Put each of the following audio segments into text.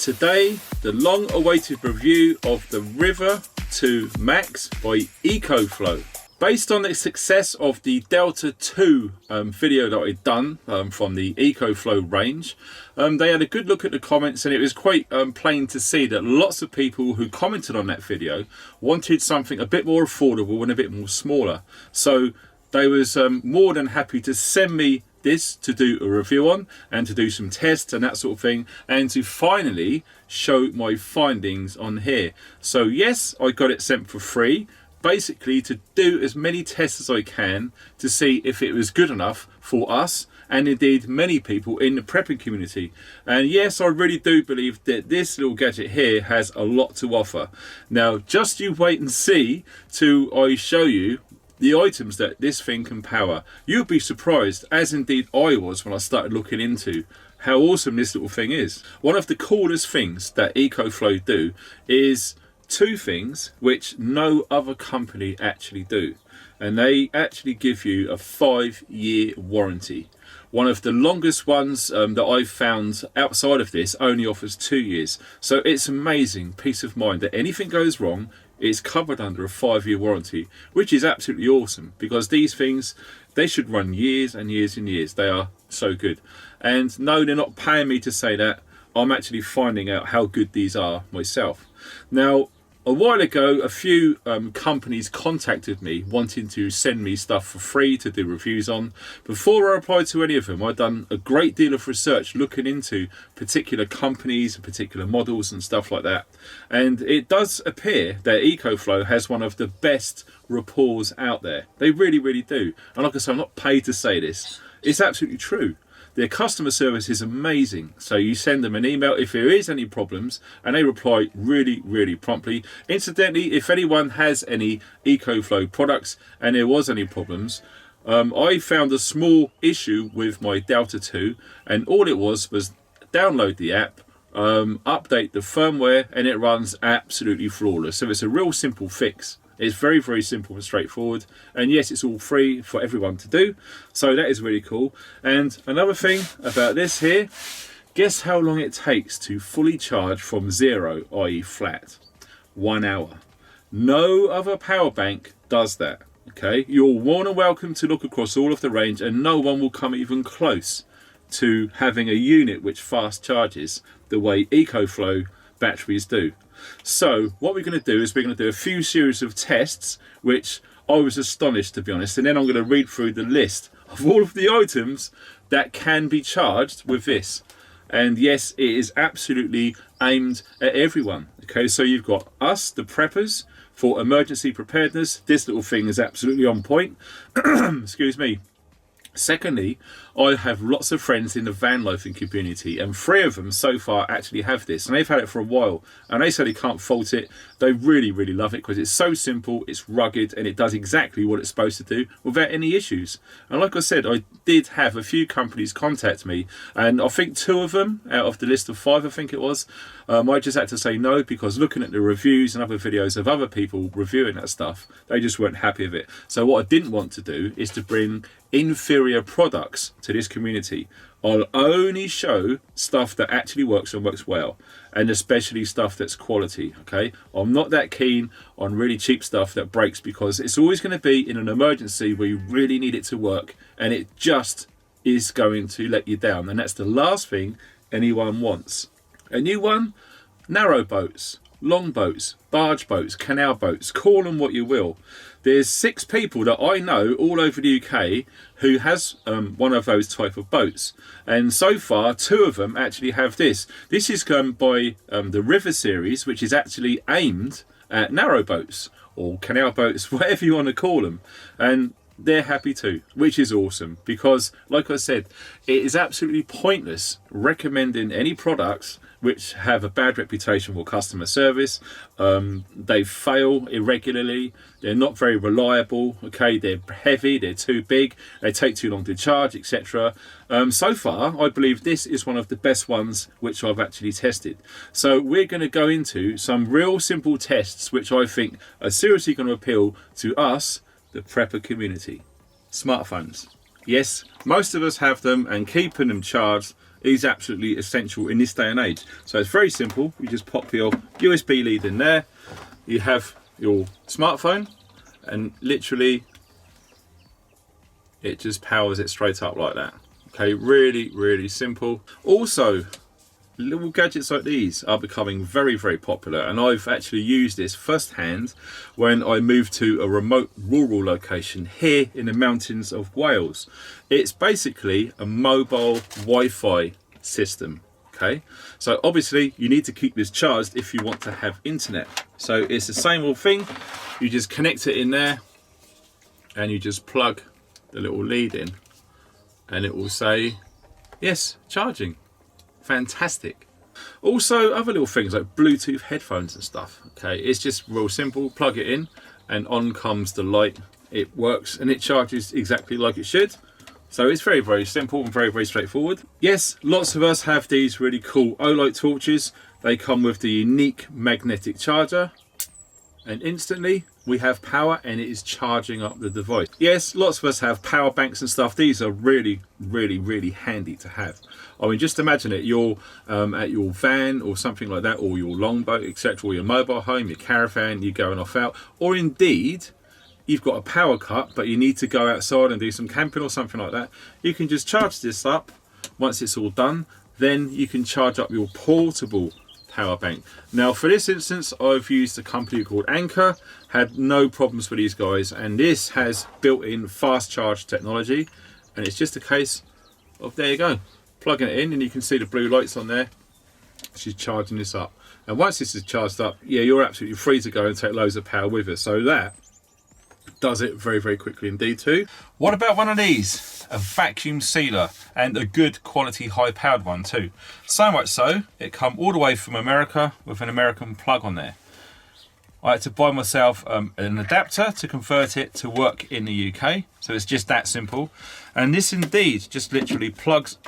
Today, the long-awaited review of the River 2 Max by Ecoflow. Based on the success of the Delta 2 video that I'd done from the Ecoflow range, they had a good look at the comments, and it was quite plain to see that lots of people who commented on that video wanted something a bit more affordable and a bit more smaller. So they was more than happy to send me this to do a review on and to do some tests and that sort of thing, and to finally show my findings on here. So yes, I got it sent for free, basically to do as many tests as I can to see if it was good enough for us and indeed many people in the prepping community. And yes, I really do believe that this little gadget here has a lot to offer. Now just you wait and see till I show you the items that this thing can power. You'll be surprised, as indeed I was when I started looking into how awesome this little thing is. One of the coolest things that Ecoflow do is two things which no other company actually do. And they actually give you a 5-year warranty. One of the longest ones that I've found outside of this only offers 2 years. So it's amazing peace of mind that anything goes wrong, it's covered under a 5-year warranty, which is absolutely awesome, because these things, they should run years and years and years. They are so good. And no, they're not paying me to say that. I'm actually finding out how good these are myself. Now, a while ago, a few companies contacted me wanting to send me stuff for free to do reviews on. Before I replied to any of them, I'd done a great deal of research looking into particular companies and particular models and stuff like that. And it does appear that Ecoflow has one of the best rapports out there. They really, really do. And like I say, I'm not paid to say this. It's absolutely true. Their customer service is amazing. So you send them an email if there is any problems, and they reply really, really promptly. Incidentally, if anyone has any Ecoflow products and there was any problems, I found a small issue with my Delta 2, and all it was download the app, update the firmware, and it runs absolutely flawless. So it's a real simple fix. It's very, very simple and straightforward. And yes, it's all free for everyone to do. So that is really cool. And another thing about this here, guess how long it takes to fully charge from zero, i.e. flat? 1 hour. No other power bank does that. Okay, you're more than welcome to look across all of the range, and no one will come even close to having a unit which fast charges the way Ecoflow batteries do. So what we're going to do is we're going to do a few series of tests, which I was astonished, to be honest, and then I'm going to read through the list of all of the items that can be charged with this. And yes, it is absolutely aimed at everyone. Okay, so you've got us, the preppers, for emergency preparedness. This little thing is absolutely on point. Excuse me. Secondly, I have lots of friends in the van lifing community, and 3 of them so far actually have this, and they've had it for a while, and they say they can't fault it. They really, really love it because it's so simple, it's rugged, and it does exactly what it's supposed to do without any issues. And like I said, I did have a few companies contact me, and I think 2 of them out of the list of 5, I think it was, I just had to say no, because looking at the reviews and other videos of other people reviewing that stuff, they just weren't happy with it. So what I didn't want to do is to bring inferior products to this community. I'll only show stuff that actually works and works well, and especially stuff that's quality. Okay, I'm not that keen on really cheap stuff that breaks, because it's always going to be in an emergency where you really need it to work, and it just is going to let you down, and that's the last thing anyone wants. A new one: narrow boats, long boats, barge boats, canal boats, call them what you will. There's 6 people that I know all over the UK who has one of those type of boats, and so far 2 of them actually have this. This is by the River series, which is actually aimed at narrow boats or canal boats, whatever you want to call them, and they're happy too, which is awesome, because like I said, it is absolutely pointless recommending any products which have a bad reputation for customer service. They fail irregularly, they're not very reliable, okay, they're heavy, they're too big, they take too long to charge, etc. So far, I believe this is one of the best ones which I've actually tested. So we're going to go into some real simple tests which I think are seriously going to appeal to us, the prepper community. Smartphones. Yes, most of us have them, and keeping them charged is absolutely essential in this day and age. So it's very simple. You just pop your USB lead in there, you have your smartphone, and literally it just powers it straight up like that. Okay, really simple. Also, little gadgets like these are becoming very popular, and I've actually used this firsthand when I moved to a remote rural location here in the mountains of Wales. It's basically a mobile Wi-Fi system. Okay, so obviously you need to keep this charged if you want to have internet. So it's the same old thing. You just connect it in there and you just plug the little lead in and it will say yes, charging. Fantastic. Also, other little things like Bluetooth headphones and stuff. Okay, it's just real simple. Plug it in and on comes the light. It works and it charges exactly like it should. So it's very simple and very straightforward. Yes, lots of us have these really cool Olight torches. They come with the unique magnetic charger, and instantly we have power and it is charging up the device. Yes, lots of us have power banks and stuff. These are really handy to have. I mean, just imagine it, you're at your van or something like that, or your longboat, etc., or your mobile home, your caravan, you're going off out, or indeed you've got a power cut but you need to go outside and do some camping or something like that. You can just charge this up. Once it's all done, then you can charge up your portable power bank. Now for this instance, I've used a company called Anchor, had no problems with these guys, and this has built-in fast charge technology, and it's just a case of, there you go, plugging it in and you can see the blue lights on there. She's charging this up, and once this is charged up, yeah, you're absolutely free to go and take loads of power with it. So that does it very quickly indeed too. What about one of these? A vacuum sealer, and a good quality high powered one too. So much so, it come all the way from America with an American plug on there. I had to buy myself an adapter to convert it to work in the UK. So it's just that simple. And this indeed just literally plugs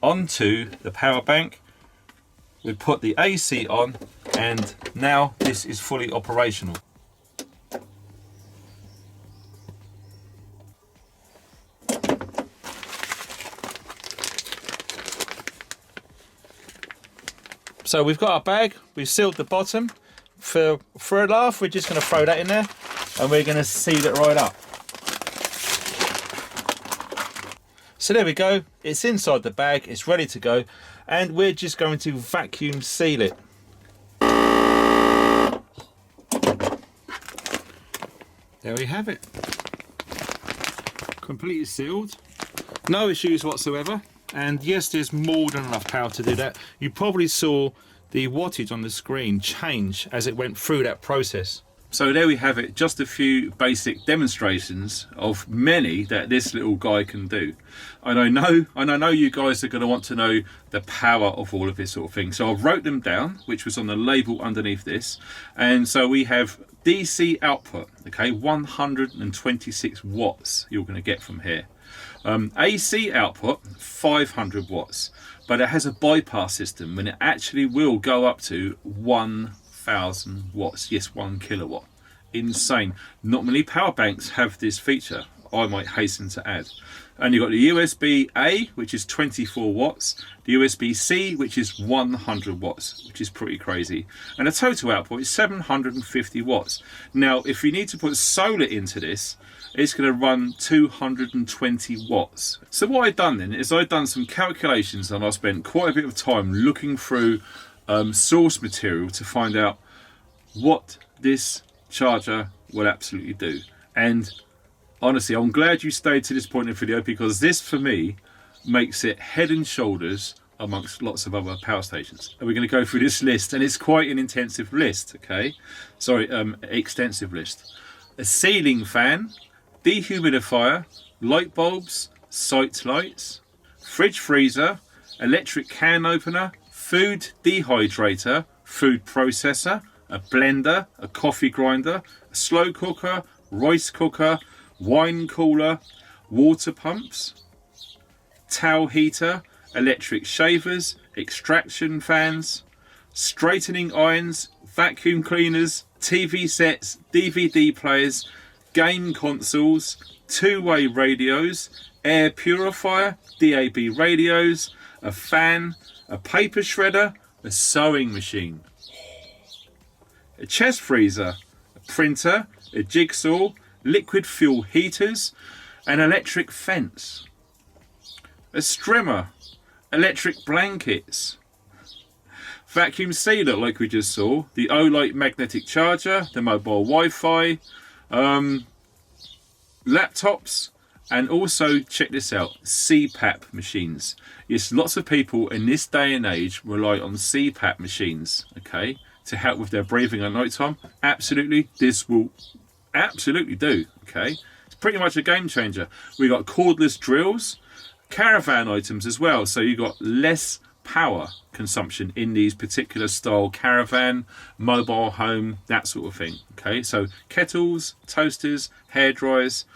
onto the power bank. We put the AC on and now this is fully operational. So we've got our bag, we've sealed the bottom. For a laugh, we're just going to throw that in there and we're going to seal it right up. So there we go, it's inside the bag, it's ready to go, and we're just going to vacuum seal it. There we have it. Completely sealed, no issues whatsoever. And yes, there's more than enough power to do that. You probably saw the wattage on the screen change as it went through that process. So there we have it, just a few basic demonstrations of many that this little guy can do. And I know you guys are going to want to know the power of all of this sort of thing. So I wrote them down, which was on the label underneath this. And so we have DC output, okay, 126 watts you're going to get from here. AC output 500 watts, but it has a bypass system and it actually will go up to 1000 watts. Yes, 1 kilowatt. Insane. Not many power banks have this feature, I might hasten to add. And you've got the USB A, which is 24 watts, the USB C, which is 100 watts, which is pretty crazy. And the total output is 750 watts. Now, if you need to put solar into this, it's going to run 220 watts. So what I've done then is I've done some calculations, and I spent quite a bit of time looking through source material to find out what this charger will absolutely do. And honestly, I'm glad you stayed to this point in the video, because this for me makes it head and shoulders amongst lots of other power stations. And we're going to go through this list, and it's quite an intensive list, okay? Sorry, extensive list. A ceiling fan, dehumidifier, light bulbs, site lights, fridge freezer, electric can opener, food dehydrator, food processor, a blender, a coffee grinder, a slow cooker, rice cooker, wine cooler, water pumps, towel heater, electric shavers, extraction fans, straightening irons, vacuum cleaners, TV sets, DVD players, game consoles, two-way radios, air purifier, DAB radios, a fan, a paper shredder, a sewing machine, a chest freezer, a printer, a jigsaw, liquid fuel heaters, an electric fence, a strimmer, electric blankets, vacuum sealer like we just saw, the Olight magnetic charger, the mobile Wi-Fi, laptops, and also, check this out, CPAP machines. Yes, lots of people in this day and age rely on CPAP machines, okay, to help with their breathing at night time. Absolutely, this will absolutely do, okay. It's pretty much a game changer. We got cordless drills, caravan items as well, so you got less power consumption in these particular style caravan, mobile home, that sort of thing, okay. So kettles, toasters, hair dryers,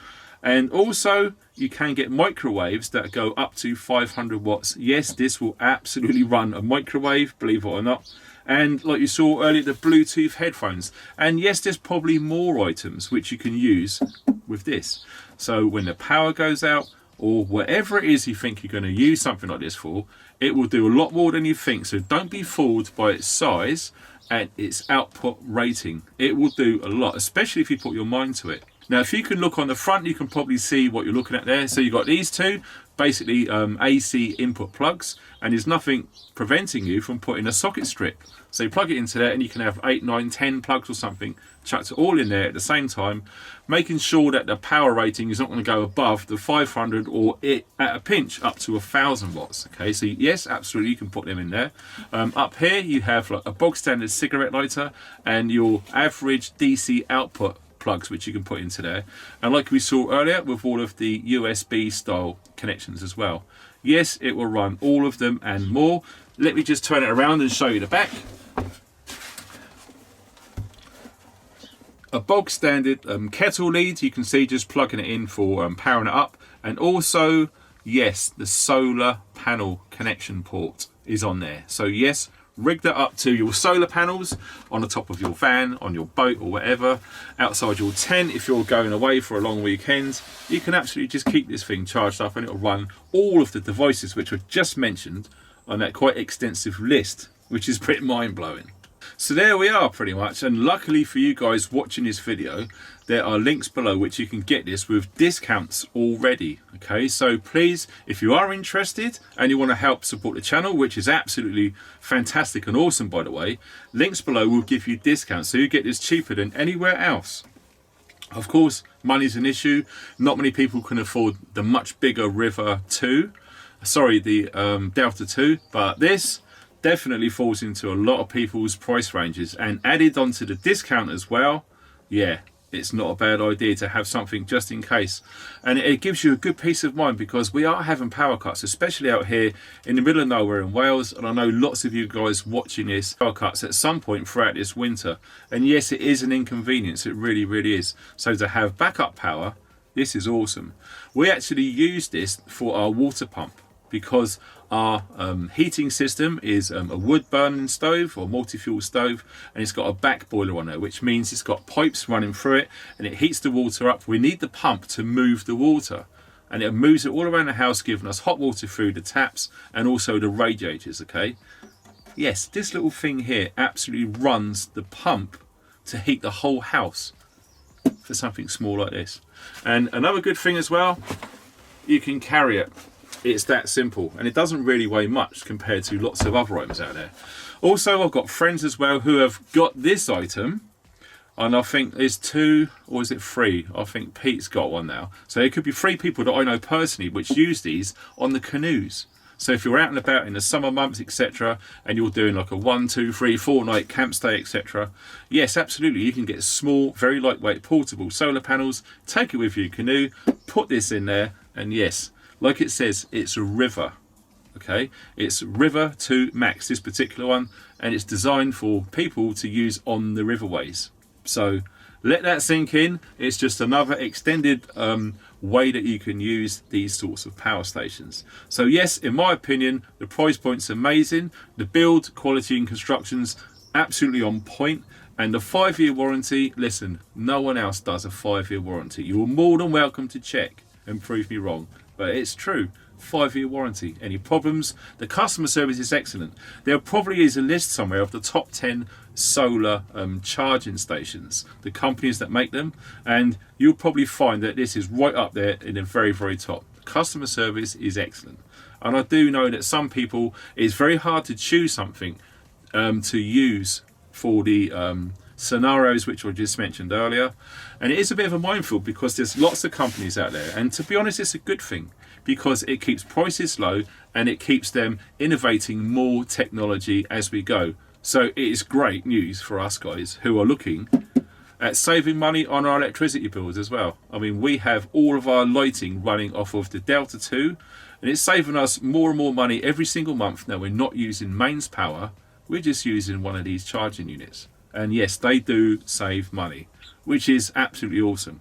and also you can get microwaves that go up to 500 watts. Yes, this will absolutely run a microwave, believe it or not. And like you saw earlier, the Bluetooth headphones. And yes, there's probably more items which you can use with this. So when the power goes out, or whatever it is you think you're going to use something like this for, it will do a lot more than you think. So don't be fooled by its size and its output rating. It will do a lot, especially if you put your mind to it. Now, if you can look on the front, you can probably see what you're looking at there. So you've got these two, basically AC input plugs, and there's nothing preventing you from putting a socket strip. So you plug it into there and you can have 8, 9, 10 plugs or something chucked all in there at the same time, making sure that the power rating is not going to go above the 500 or it at a pinch up to 1,000 watts. Okay, so yes, absolutely, you can put them in there. Up here you have like a bog standard cigarette lighter and your average DC output plugs which you can put into there, and like we saw earlier with all of the USB style connections as well. Yes, it will run all of them and more. Let me just turn it around and show you the back. A bog standard kettle lead, you can see just plugging it in for powering it up, and also yes, the solar panel connection port is on there. So yes, rig that up to your solar panels on the top of your van, on your boat or whatever, outside your tent if you're going away for a long weekend. You can absolutely just keep this thing charged up and it'll run all of the devices which were just mentioned on that quite extensive list, which is pretty mind-blowing. So there we are pretty much, and luckily for you guys watching this video, there are links below which you can get this with discounts already. Okay, so please, if you are interested and you want to help support the channel, which is absolutely fantastic and awesome by the way, links below will give you discounts, so you get this cheaper than anywhere else. Of course, money's an issue. Not many people can afford the much bigger River 2, sorry, the Delta 2, but this definitely falls into a lot of people's price ranges, and added onto the discount as well, yeah, it's not a bad idea to have something just in case. And it gives you a good peace of mind, because we are having power cuts, especially out here in the middle of nowhere in Wales, and I know lots of you guys watching this, power cuts at some point throughout this winter, and yes, it is an inconvenience, it really is. So to have backup power, this is awesome. We actually use this for our water pump, because our heating system is a wood burning stove or multi-fuel stove, and it's got a back boiler on it, which means it's got pipes running through it and it heats the water up. We need the pump to move the water, and it moves it all around the house, giving us hot water through the taps and also the radiators. Okay, yes, this little thing here absolutely runs the pump to heat the whole house for something small like this. And another good thing as well, you can carry it. It's that simple, and it doesn't really weigh much compared to lots of other items out there. Also, I've got friends as well who have got this item, and I think there's 2 or is it 3? I think Pete's got one now. So it could be 3 people that I know personally which use these on the canoes. So if you're out and about in the summer months, etc., and you're doing like a 1, 2, 3, 4 night camp stay, etc., yes, absolutely, you can get small, very lightweight, portable solar panels, take it with you canoe, put this in there, and yes, like it says, it's a River, okay? It's River 2 Max, this particular one, and it's designed for people to use on the riverways. So let that sink in. It's just another extended way that you can use these sorts of power stations. So yes, in my opinion, the price point's amazing. The build quality and construction's absolutely on point. And the 5-year warranty, listen, no one else does a 5-year warranty. You're more than welcome to check and prove me wrong. But it's true, 5-year warranty. Any problems, the customer service is excellent. There probably is a list somewhere of the top 10 solar charging stations, the companies that make them, and you'll probably find that this is right up there in the very, very top. Customer service is excellent. And I do know that some people, it's very hard to choose something to use for the scenarios which I just mentioned earlier, and it is a bit of a minefield because there's lots of companies out there, and to be honest, it's a good thing because it keeps prices low and it keeps them innovating more technology as we go. So it is great news for us guys who are looking at saving money on our electricity bills as well. I mean, we have all of our lighting running off of the Delta 2, and it's saving us more and more money every single month. Now we're not using mains power, we're just using one of these charging units. And yes, they do save money, which is absolutely awesome.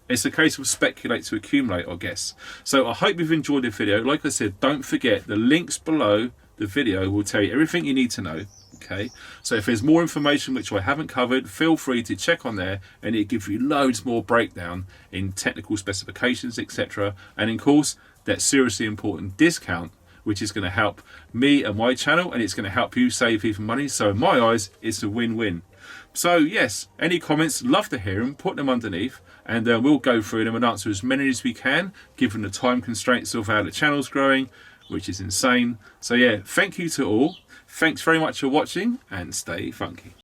It's a case of speculate to accumulate, I guess. So I hope you've enjoyed the video. Like I said, don't forget the links below the video will tell you everything you need to know. Okay, so if there's more information which I haven't covered, feel free to check on there, and it gives you loads more breakdown in technical specifications, etc. And of course, that seriously important discount, which is going to help me and my channel, and it's going to help you save even money. So in my eyes, it's a win-win. So yes, any comments, love to hear them, put them underneath, and we'll go through them and answer as many as we can, given the time constraints of how the channel's growing, which is insane. So yeah, thank you to all. Thanks very much for watching, and stay funky.